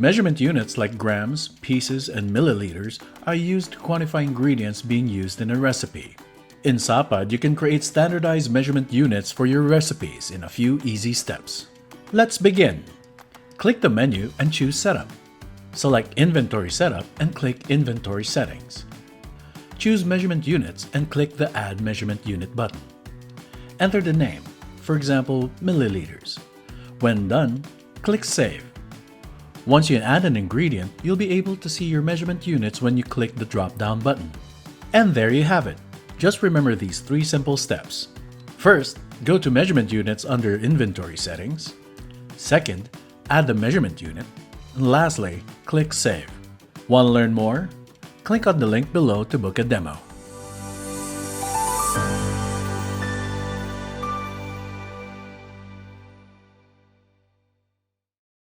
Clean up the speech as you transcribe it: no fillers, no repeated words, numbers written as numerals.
Measurement units like grams, pieces, and milliliters are used to quantify ingredients being used in a recipe. In Sapaad, you can create standardized measurement units for your recipes in a few easy steps. Let's begin. Click the menu and choose Setup. Select Inventory Setup and click Inventory Settings. Choose Measurement Units and click the Add Measurement Unit button. Enter the name, for example, milliliters. When done, click Save. Once you add an ingredient, you'll be able to see your measurement units when you click the drop-down button. And there you have it. Just remember these 3 simple steps. First, go to Measurement Units under Inventory Settings. Second, add the measurement unit. And lastly, click Save. Want to learn more? Click on the link below to book a demo.